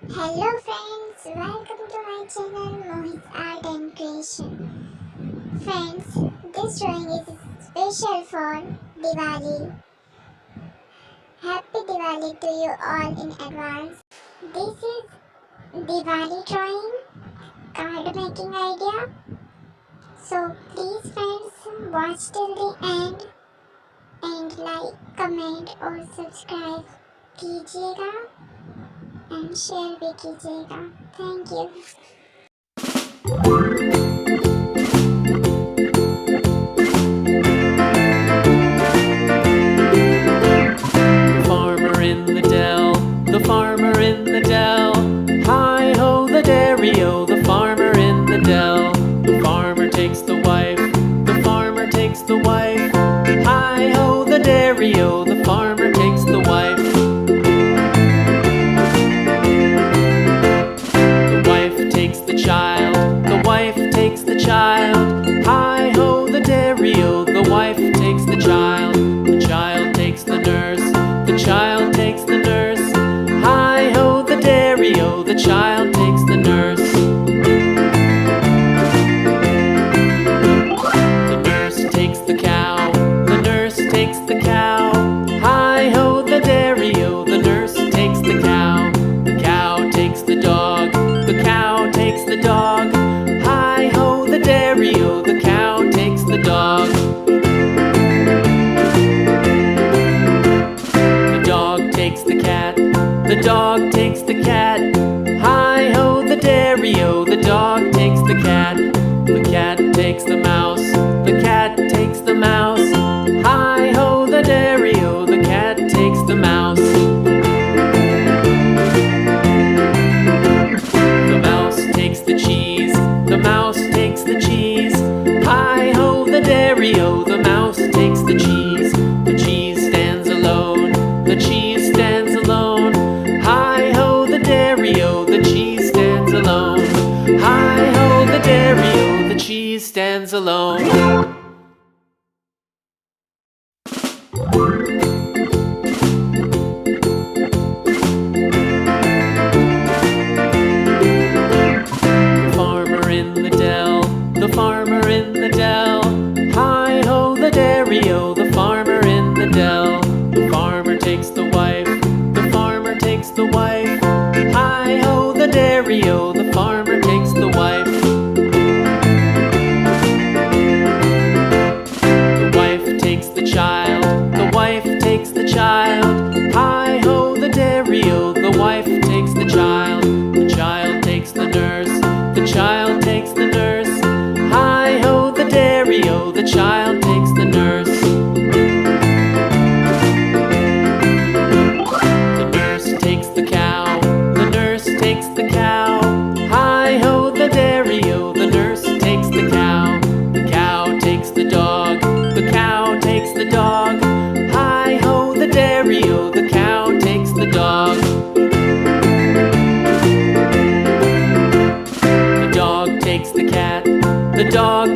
Hello friends, welcome to my channel Mohi's Art and Creation. Friends, this drawing is special for Diwali. Happy Diwali to you all in advance. This is Diwali drawing card making idea. So please friends watch till the end and like, comment और subscribe कीजिएगा and share भी कीजिएगा. Thank you. The farmer in the dell. Hi-ho, the dairy-o, the farmer in the dell. The farmer takes the wife, the farmer takes the wife. Hi-ho, the dairy-o, the farmer takes the wife. The wife takes the child, the wife takes the child. Hi-ho, the dairy-o, the wife takes the child. The child takes the nurse, the child takes the nurse. Hi-ho, the dairy-o, the child takes the nurse. The nurse takes the cow, the nurse takes the cow. Hi-ho, the dairy-o, the nurse takes the cow. The cow takes the dog, the cow takes the dog. Hi-ho, the dairy-o, the cow takes the dog. The dog takes the cat, the dog takes the cat. Hi-ho, the dairy-o, the dog takes the cat. The cat takes the mouse, the cat takes the mouse. Hi-ho, the dairy-o, the cat takes the mouse. The mouse takes the cheese, the mouse takes the cheese. Hi-ho, the dairy-o, the mouse takes the cheese. The cheese stands alone, the cheese stands alone. Hi-ho, the dairy-o, the cheese stands alone. Hi-ho, the dairy-o, the cheese stands alone. The farmer in the dell, the farmer in the dell. Hi-ho, the dairy-o, the farmer in the dell. The farmer takes the wife, the farmer takes the wife. Hi-ho, the dairy-o, the farmer takes the wife. The wife takes the child, the wife takes the child. Hi-ho, the dairy-o, the wife takes the child. The child takes the nurse, the child takes the nurse. Hi-ho, the dairy-o, the child takes the nurse. The nurse takes the cow, the nurse takes the cow. Hi-ho, the dairy-o, the nurse takes the cow. The cow takes the dog, the cow takes the dog. Hi-ho, the dairy-o, the cow takes the dog. The dog takes the cat, the dog